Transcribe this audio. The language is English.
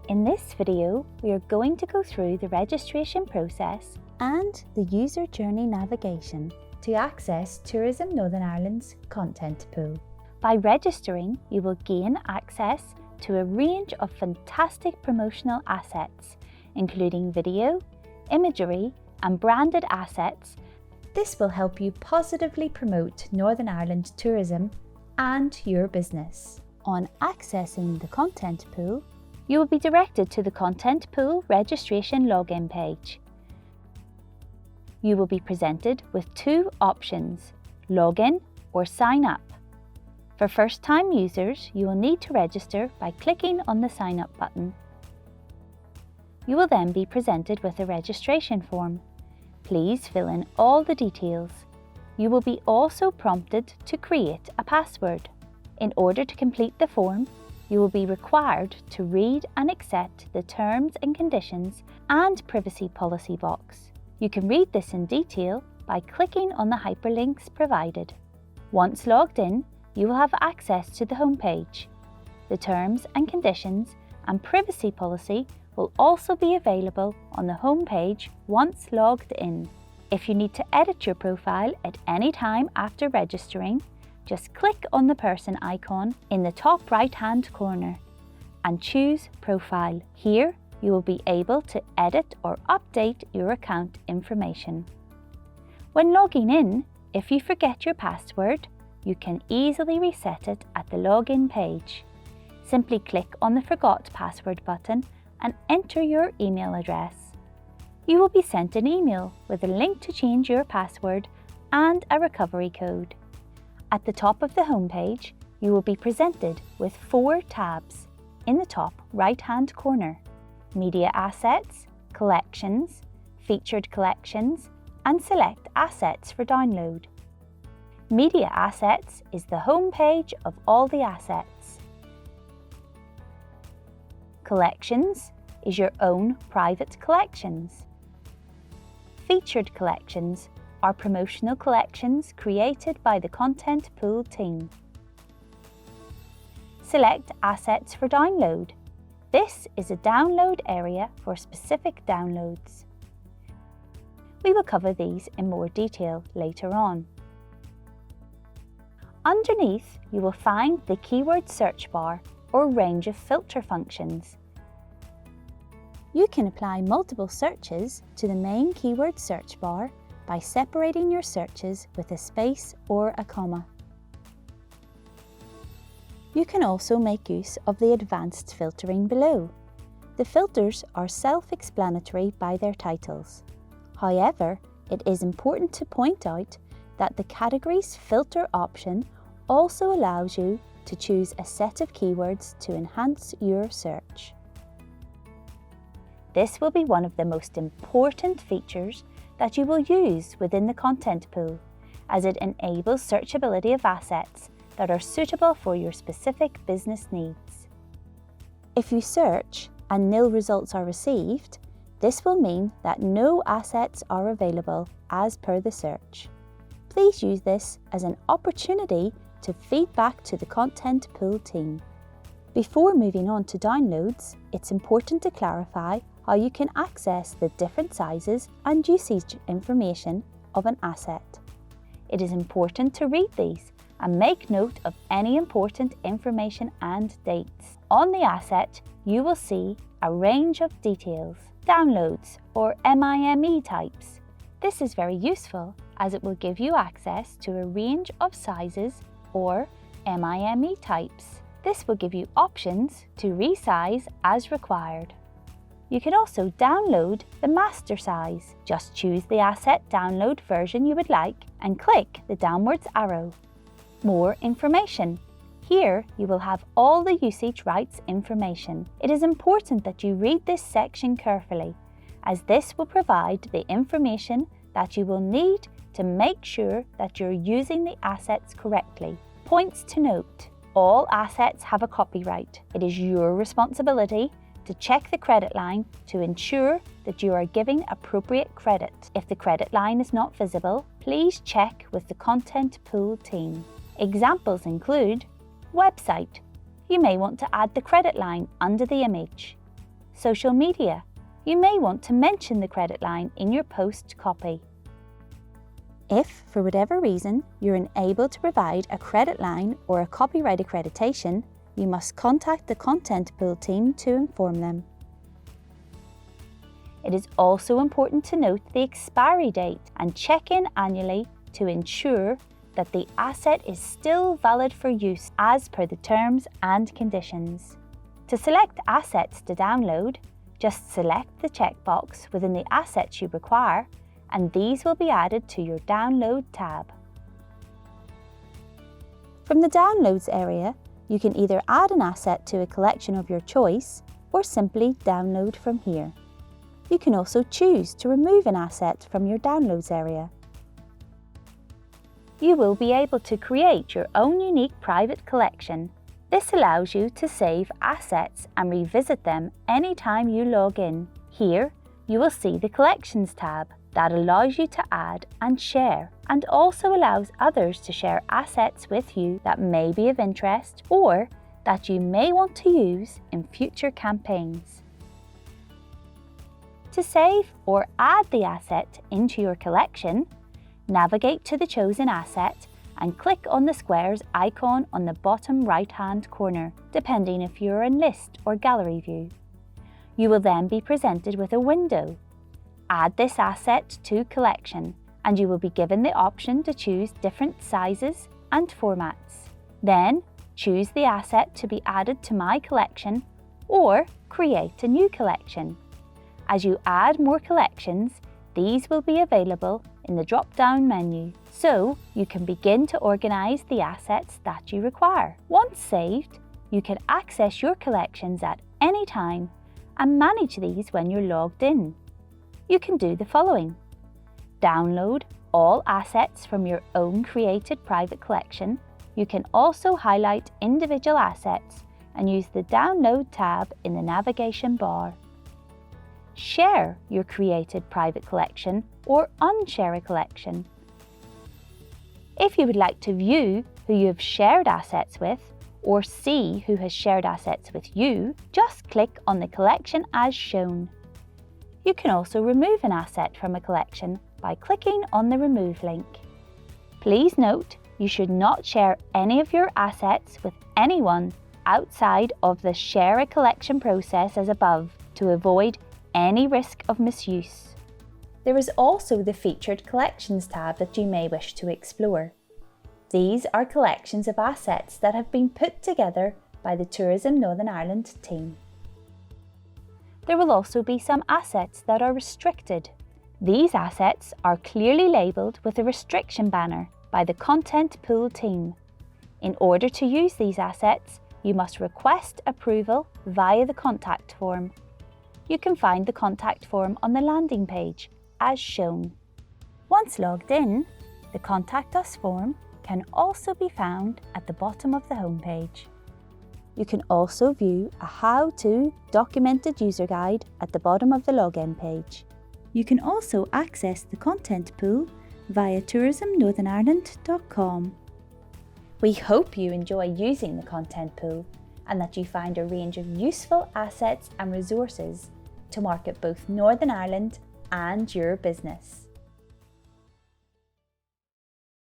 In this video, we are going to go through the registration process and the user journey navigation to access Tourism Northern Ireland's content pool. By registering, you will gain access to a range of fantastic promotional assets, including video, imagery and branded assets. This will help you positively promote Northern Ireland tourism and your business. On accessing the content pool, you will be directed to the Content Pool registration login page. You will be presented with two options, login or sign up. For first-time users, you will need to register by clicking on the sign up button. You will then be presented with a registration form. Please fill in all the details. You will be also prompted to create a password. In order to complete the form, you will be required to read and accept the terms and conditions and privacy policy box. You can read this in detail by clicking on the hyperlinks provided. Once logged in, you will have access to the homepage. The terms and conditions and privacy policy will also be available on the homepage once logged in. If you need to edit your profile at any time after registering, just click on the person icon in the top right-hand corner and choose Profile. Here, you will be able to edit or update your account information. When logging in, if you forget your password, you can easily reset it at the login page. Simply click on the Forgot Password button and enter your email address. You will be sent an email with a link to change your password and a recovery code. At the top of the homepage, you will be presented with 4 tabs in the top right-hand corner: Media Assets, Collections, Featured Collections, and Select Assets for download. Media Assets is the homepage of all the assets. Collections is your own private collections. Featured Collections are promotional collections created by the Content Pool team. Select Assets for download. This is a download area for specific downloads. We will cover these in more detail later on. Underneath, you will find the keyword search bar or range of filter functions. You can apply multiple searches to the main keyword search bar by separating your searches with a space or a comma. You can also make use of the advanced filtering below. The filters are self-explanatory by their titles. However, it is important to point out that the Categories Filter option also allows you to choose a set of keywords to enhance your search. This will be one of the most important features that you will use within the content pool, as it enables searchability of assets that are suitable for your specific business needs. If you search and nil results are received, this will mean that no assets are available as per the search. Please use this as an opportunity to feed back to the content pool team. Before moving on to downloads, it's important to clarify how you can access the different sizes and usage information of an asset. It is important to read these and make note of any important information and dates. On the asset, you will see a range of details, downloads or MIME types. This is very useful as it will give you access to a range of sizes or MIME types. This will give you options to resize as required. You can also download the master size. Just choose the asset download version you would like and click the downwards arrow. More information. Here you will have all the usage rights information. It is important that you read this section carefully, as this will provide the information that you will need to make sure that you're using the assets correctly. Points to note. All assets have a copyright. It is your responsibility to check the credit line to ensure that you are giving appropriate credit. If the credit line is not visible, please check with the content pool team. Examples include website. You may want to add the credit line under the image. social media. You may want to mention the credit line in your post copy. If, for whatever reason, you're unable to provide a credit line or a copyright accreditation, you must contact the Content Pool team to inform them. It is also important to note the expiry date and check in annually to ensure that the asset is still valid for use as per the terms and conditions. To select assets to download, just select the checkbox within the assets you require, and these will be added to your Download tab. From the Downloads area, you can either add an asset to a collection of your choice or simply download from here. You can also choose to remove an asset from your Downloads area. You will be able to create your own unique private collection. This allows you to save assets and revisit them anytime you log in. Here, you will see the Collections tab that allows you to add and share, and also allows others to share assets with you that may be of interest or that you may want to use in future campaigns. To save or add the asset into your collection, navigate to the chosen asset and click on the squares icon on the bottom right-hand corner, depending if you're in List or Gallery view. You will then be presented with a window. Add this asset to collection, and you will be given the option to choose different sizes and formats. Then, choose the asset to be added to my collection or create a new collection. As you add more collections, these will be available in the drop-down menu, so you can begin to organise the assets that you require. Once saved, you can access your collections at any time and manage these when you're logged in. You can do the following: download all assets from your own created private collection. You can also highlight individual assets and use the Download tab in the navigation bar. Share your created private collection or unshare a collection. If you would like to view who you have shared assets with or see who has shared assets with you, just click on the collection as shown. You can also remove an asset from a collection by clicking on the Remove link. Please note, you should not share any of your assets with anyone outside of the Share a Collection process as above to avoid any risk of misuse. There is also the Featured Collections tab that you may wish to explore. These are collections of assets that have been put together by the Tourism Northern Ireland team. There will also be some assets that are restricted. These assets are clearly labelled with a restriction banner by the Content Pool team. In order to use these assets, you must request approval via the contact form. You can find the contact form on the landing page, as shown. Once logged in, the Contact Us form can also be found at the bottom of the homepage. You can also view a how-to documented user guide at the bottom of the login page. You can also access the content pool via tourismnorthernireland.com. We hope you enjoy using the content pool and that you find a range of useful assets and resources to market both Northern Ireland and your business.